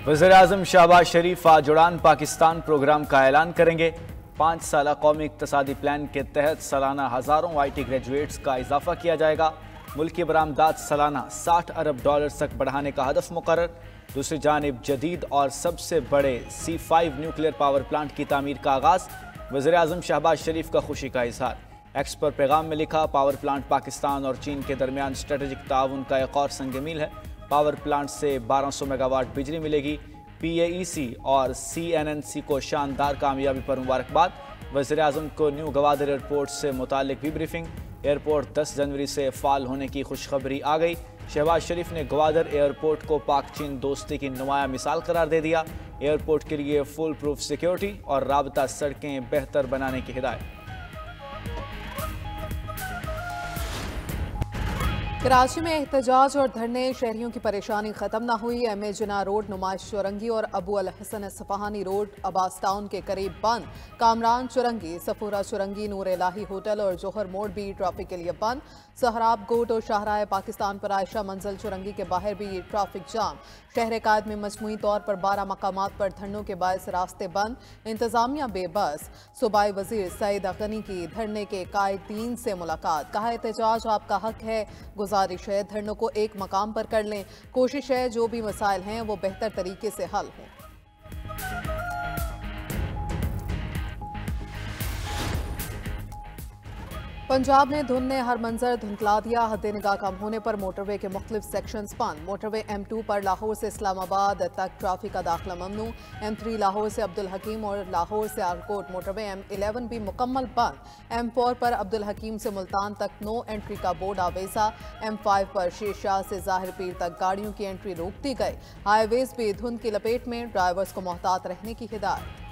वज़ीर-ए-आज़म शहबाज शरीफ आज उड़ान पाकिस्तान प्रोग्राम का ऐलान करेंगे। 5 साला कौमी इक़्तिसादी प्लान के तहत सालाना हज़ारों IT ग्रेजुएट्स का इजाफा किया जाएगा। मुल्क की बरामदात सालाना $60 अरब तक बढ़ाने का हदफ मुकर्रर। दूसरी जानिब जदीद और सबसे बड़े C5 न्यूक्लियर पावर प्लांट की तामीर का आगाज़। वज़ीर-ए-आज़म शहबाज शरीफ का खुशी का इज़हार। एक्स पर पैगाम में लिखा, पावर प्लांट पाकिस्तान और चीन के दरमियान स्ट्रेटेजिक ताउन का एक और संग मील है। पावर प्लांट से 1200 मेगावाट बिजली मिलेगी। PAEC और CNNC को शानदार कामयाबी पर मुबारकबाद। वज़ीर-ए-आज़म को न्यू गवादर एयरपोर्ट से मुतालिक भी ब्रीफिंग। एयरपोर्ट 10 जनवरी से फ़ाल होने की खुशखबरी आ गई। शहबाज शरीफ ने गवादर एयरपोर्ट को पाक चीन दोस्ती की नुमाया मिसाल करार दे दिया। एयरपोर्ट के लिए फुल प्रूफ सिक्योरिटी और राबता सड़कें बेहतर बनाने की हिदायत। कराची में एहतजाज और धरने, शहरियों की परेशानी खत्म न हुई। MA जिना रोड, नुमाइश चुरंगी और अबू अल हसन सफहानी रोड अब्बास टाउन के करीब बंद। कामरान चुरंगी, सफूरा चुरंगी, नूर इलाही होटल और जोहर मोड़ भी ट्रैफिक के लिए बंद। सहराब गोट और शाहराह पाकिस्तान पर आयशा मंजिल चुरंगी के बाहर भी ट्रैफिक जाम। शहर कायद में मजमूई तौर पर 12 मकामात पर धरनों के बायस रास्ते बंद। इंतजामिया बेबस। सूबाई वजीर सईद गनी की धरने के कायदीन से मुलाकात। कहा, एहतजाज आपका हक है, गुजारिश है धरनों को एक मकाम पर कर लें। कोशिश है जो भी मसाइल हैं वो बेहतर तरीके से हल हों। पंजाब ने धुंध ने हर मंजर धुंधला दिया। हद निगाह कम होने पर मोटरवे के मुख्तलिफ सेक्शंस बंद। मोटरवे M2 पर लाहौर से इस्लामाबाद तक ट्रैफिक का दाखिला ममनू। M3 लाहौर से अब्दुल हकीम और लाहौर से आलकोट। मोटरवे M11 भी मुकम्मल बंद। M4 पर अब्दुल हकीम से मुल्तान तक नो एंट्री का बोर्ड आवेजा। M5 पर शेरशाह से ज़ाहिर पीर तक गाड़ियों की एंट्री रोक दी गई। हाईवेज भी धुंध की लपेट में, ड्राइवर्स को मोहतात रहने की हिदायत।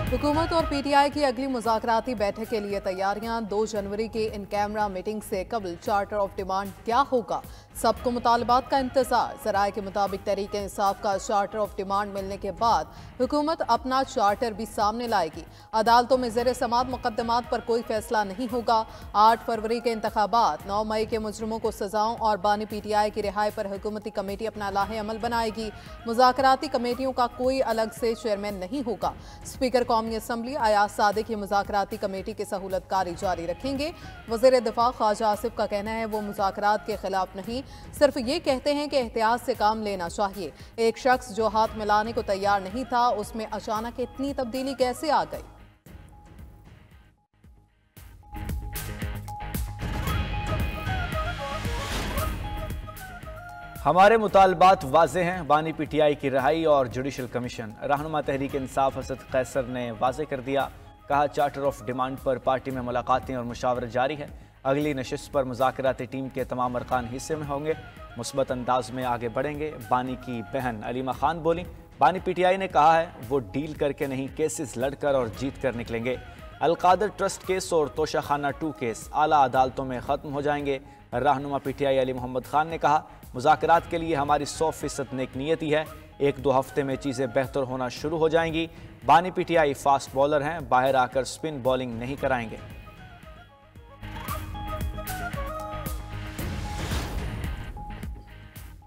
हुकूमत और PTI की अगली मुज़ाकराती बैठक के लिए तैयारियां। 2 जनवरी की इन कैमरा मीटिंग से कबल चार्टर ऑफ डिमांड क्या होगा, सबको मुतालबात का इंतजार। ज़राए के मुताबिक तहरीक इंसाफ का चार्टर ऑफ डिमांड मिलने के बाद हुकूमत अपना चार्टर भी सामने लाएगी। अदालतों में ज़ेर समात मुकदमात पर कोई फैसला नहीं होगा। 8 फरवरी के इंतखाबात, 9 मई के मुजरिमों को सजाओं और बानी PTI की रिहाई पर हुकूमती कमेटी अपना लाहे अमल बनाएगी। मुज़ाकराती कमेटियों का कोई अलग से चेयरमैन नहीं होगा। स्पीकर कौमी असम्बली अयाज सादिक की मुज़ाकराती कमेटी की सहूलतकारी जारी रखेंगे। वज़ीर दिफा ख्वाजा आसिफ का कहना है वो मुज़ाकरात के खिलाफ नहीं, सिर्फ ये कहते हैं कि एहतियात से काम लेना चाहिए। एक शख्स जो हाथ मिलाने को तैयार नहीं था, उसमें अचानक इतनी तब्दीली कैसे आ गई। हमारे मुतालबात वाज़े हैं। बानी PTI की रिहाई और जुडिशल कमीशन। रहनुमा तहरीक इंसाफ असद कैसर ने वाज़े कर दिया। कहा, चार्टर ऑफ डिमांड पर पार्टी में मुलाकातें और मुशावरत जारी है। अगली नशिस्त पर मुज़ाकराती टीम के तमाम अरकान हिस्से में होंगे, मुस्बत अंदाज में आगे बढ़ेंगे। बानी की बहन अलीमा खान बोली, बानी PTI ने कहा है वो डील करके नहीं, केसेस लड़कर और जीत कर निकलेंगे। अलकादर ट्रस्ट केस और तोशाखाना 2 केस आला अदालतों में ख़त्म हो जाएंगे। रहनुमा PTI अली मोहम्मद खान ने कहा, मुज़ाकरात के लिए हमारी 100% नेक नियति है। 1-2 हफ्ते में चीज़ें बेहतर होना शुरू हो जाएंगी। बानी PTI फास्ट बॉलर हैं, बाहर आकर स्पिन बॉलिंग नहीं कराएंगे।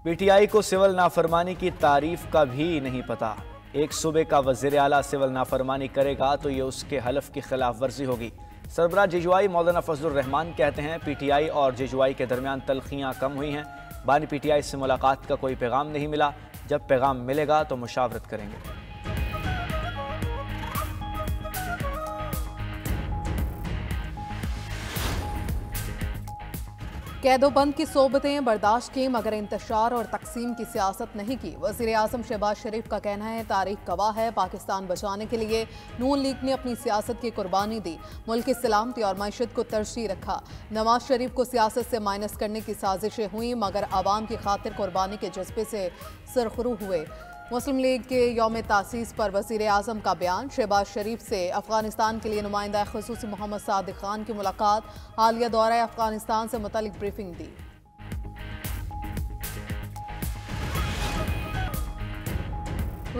PTI को सिविल नाफरमानी की तारीफ का भी नहीं पता। एक सूबे का वज़ीर आला सिविल नाफरमानी करेगा तो ये उसके हलफ की खिलाफ वर्जी होगी। सरबराह JUI मौलाना फजलुर रहमान कहते हैं PTI और JUI के दरमियान तलखियाँ कम हुई हैं। बानी PTI से मुलाकात का कोई पैगाम नहीं मिला। जब पैगाम मिलेगा तो मुशावरत करेंगे। कैदोबंद की सोबतें बर्दाश्त की मगर इंतशार और तकसीम की सियासत नहीं की। वज़ीर-ए-आज़म शहबाज शरीफ का कहना है तारीख गवाह है, पाकिस्तान बचाने के लिए नून लीग ने अपनी सियासत की कुर्बानी दी, मुल्क की सलामती और मैशत को तरजीह रखा। नवाज शरीफ को सियासत से माइनस करने की साजिशें हुई मगर आवाम की खातिर कुर्बानी के जज्बे से सरखरू हुए। मुस्लिम लीग के यौम तासीस पर वज़ीर-ए-आज़म का बयान। शहबाज शरीफ से अफगानिस्तान के लिए नुमाइंदा ख़ुसूसी मोहम्मद सादिक खान की मुलाकात। हालिया दौरा अफगानिस्तान से मुतालिक ब्रीफिंग दी।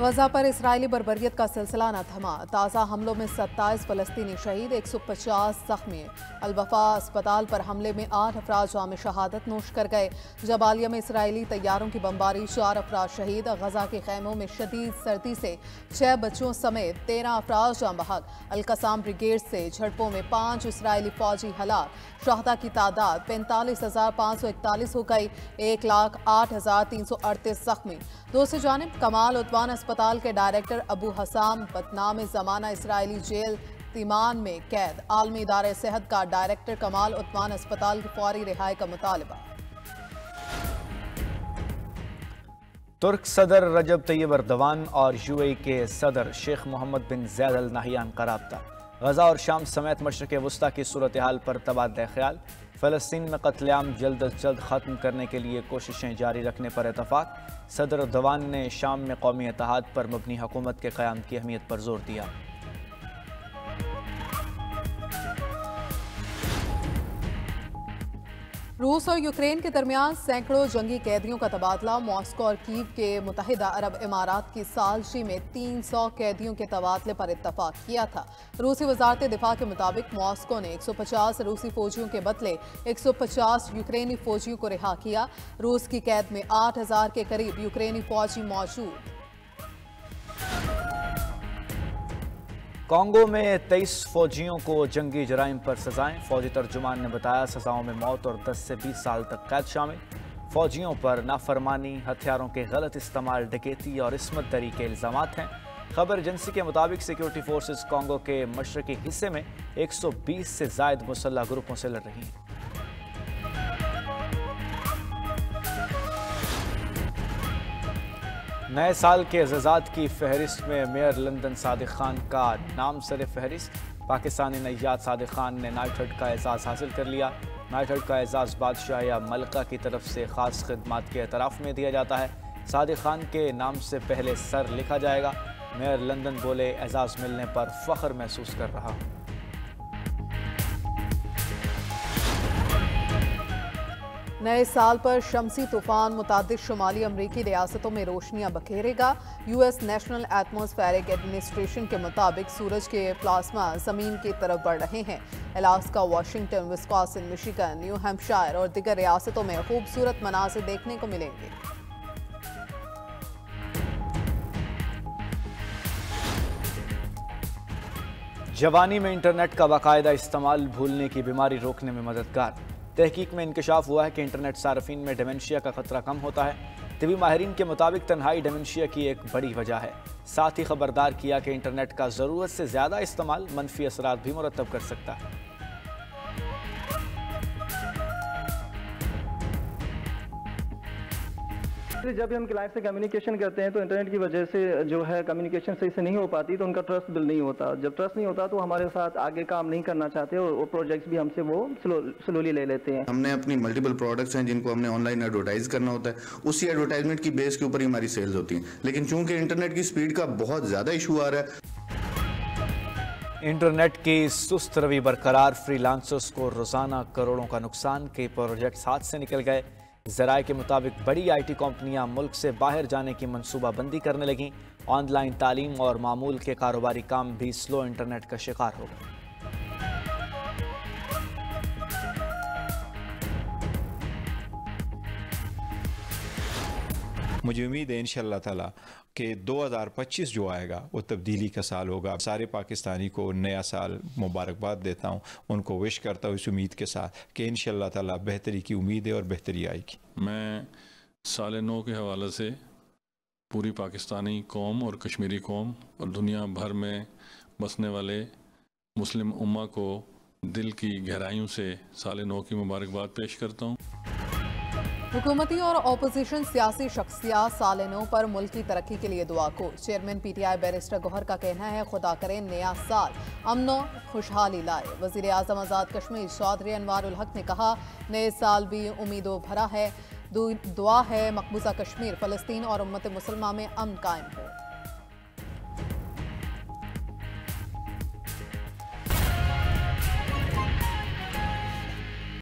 गजा पर इस्राएली बर्बरियत का सिलसिला न थमा। ताज़ा हमलों में 27 फलस्तीनी शहीद, 150 जख्मी। अल-वफा अस्पताल पर हमले में 8 अफराद जाम शहादत नोश कर गए। जबालिया में इस्राएली तैयारों की बमबारी, 4 अफराद शहीद। गजा के खैमों में शदीद सर्दी से 6 बच्चों समेत 13 अफराद जाम बहक। अल-कसाम ब्रिगेड से झड़पों में 5 इस्राएली फौजी हलाक। शहदा की तादाद 45,541 हो गई, 1,08,338 जख्मी। दूसरी जानिब कमाल उद्वान अस्पताल के डायरेक्टर अबू हसाम बदनाम ज़माना इस्राएली जेल तीमान में कैद। आलमी इदारे सेहत का डायरेक्टर कमाल उद्वान अस्पताल की फौरी रिहाई का मुतालबा। तुर्क सदर रजब तैयब अर्दवान और यूएई के सदर शेख मोहम्मद बिन ज़ैद अल नहयान का राब्ता। गजा और शाम समेत मशरक़ वस्ता की सूरत हाल पर तबादला ख्याल। फ़लस्तीन में कत्लेआम जल्द अज जल्द ख़त्म करने के लिए कोशिशें जारी रखने पर इतफ़ाक़। सदर अर्दवान ने शाम में कौमी इत्तेहाद पर मबनी हुकूमत के क़याम की अहमियत पर जोर दिया। रूस और यूक्रेन के दरमियान सैकड़ों जंगी कैदियों का तबादला। मॉस्को और कीव के मुत्तहिदा अरब इमारात की सालशी में 300 कैदियों के तबादले पर इत्तफाक किया था। रूसी वजारत दिफा के मुताबिक मॉस्को ने 150 रूसी फौजियों के बदले 150 यूक्रेनी फौजियों को रिहा किया। रूस की कैद में 8000 के करीब यूक्रेनी फौजी मौजूद। कांगो में 23 फौजियों को जंगी जराइम पर सजाएं। फौजी तर्जुमान ने बताया सजाओं में मौत और 10 से 20 साल तक कैद शामिल। फौजियों पर नाफरमानी, हथियारों के गलत इस्तेमाल, डकैती और इस्मत दरी के इल्जामात हैं। खबर एजेंसी के मुताबिक सिक्योरिटी फोर्सेस कांगो के मशरकी हिस्से में 120 से जायद मुसल्लह ग्रुपों से लड़ रही हैं। नए साल के एज़ाज़ात की फहरिस्त में मेयर लंदन सादिक खान का नाम सर फहरिस्त। पाकिस्तानी नैयाद सादिक खान ने नाइटहुड का एजाज़ हासिल कर लिया। नाइटहुड का एजाज़ बादशाह या मलका की तरफ से ख़ास खिदमात के एतराफ़ में दिया जाता है। सादिक खान के नाम से पहले सर लिखा जाएगा। मेयर लंदन बोले, एजाज़ मिलने पर फ़ख्र महसूस कर रहा हूँ। नए साल पर शमसी तूफान मुतादिद शुमाली अमरीकी रियासतों में रोशनियां बखेरेगा। यूएस नेशनल एटमॉस्फेरिक एडमिनिस्ट्रेशन के मुताबिक सूरज के प्लाज्मा जमीन की तरफ बढ़ रहे हैं। Alaska, Washington, Wisconsin, Michigan, new Hampshire और दीगर रियासतों में खूबसूरत मनाज़िर देखने को मिलेंगे। जवानी में इंटरनेट का बाकायदा इस्तेमाल भूलने की बीमारी रोकने में मददगार। तहकीक में इंकशाफ हुआ है कि इंटरनेट सार्फिन में डेमेंशिया का खतरा कम होता है। तिबी माहिरीन के मुताबिक तन्हाई डेमेंशिया की एक बड़ी वजह है। साथ ही खबरदार किया कि इंटरनेट का ज़रूरत से ज़्यादा इस्तेमाल मनफी असरात भी मुरतब कर सकता है। जब भी हम क्लाइंट से कम्युनिकेशन करते हैं तो इंटरनेट की वजह से जो है कम्युनिकेशन सही से नहीं हो पाती, तो उनका ट्रस्ट बिल्ड नहीं होता। जब ट्रस्ट नहीं होता तो हमारे साथ आगे काम नहीं करना चाहते और वो प्रोजेक्ट्स भी हमसे वो स्लोली ले लेते हैं। हमने अपनी मल्टीपल प्रोडक्ट्स हैं जिनको हमने ऑनलाइन एडवर्टाइज करना होता है, उसी एडवर्टाइजमेंट की बेस के ऊपर ही हमारी सेल्स होती हैं। लेकिन चूंकि इंटरनेट की स्पीड का बहुत ज़्यादा इशू आ रहा है, इंटरनेट की सुस्त रवि बरकरार, फ्रीलांसर्स को रोज़ाना करोड़ों का नुकसान, के प्रोजेक्ट्स हाथ से निकल गए। ज़राए के मुताबिक बड़ी IT कंपनियां मुल्क से बाहर जाने की मनसूबाबंदी करने लगीं। ऑनलाइन तालीम और मामूल के कारोबारी काम भी स्लो इंटरनेट का शिकार हो गए। मुझे उम्मीद है इंशाअल्लाह ताला कि 2025 जो आएगा वो तब्दीली का साल होगा। सारे पाकिस्तानी को नया साल मुबारकबाद देता हूँ, उनको विश करता हूँ इस उम्मीद के साथ कि इंशाअल्लाह ताला बेहतरी की उम्मीद है और बेहतरी आएगी। मैं साल नौ के हवाले से पूरी पाकिस्तानी कौम और कश्मीरी कौम और दुनिया भर में बसने वाले मुस्लिम उम्मा को दिल की गहराइयों से साल नौ की मुबारकबाद पेश करता हूँ। हुकूमती और अपोजिशन सियासी शख्सियात साल नौ पर मुल्क की तरक्की के लिए दुआ को। चेयरमैन PTI बैरिस्टर गौहर का कहना है, खुदा करें नया साल अमन खुशहाली लाए। वज़ीर आज़म आज़ाद कश्मीर चौधरी अनवारुल हक ने कहा, नए साल भी उम्मीदों भरा है। दुआ है मकबूजा कश्मीर, फ़लस्तीन और उम्मत मुसलमान में अमन कायम हो।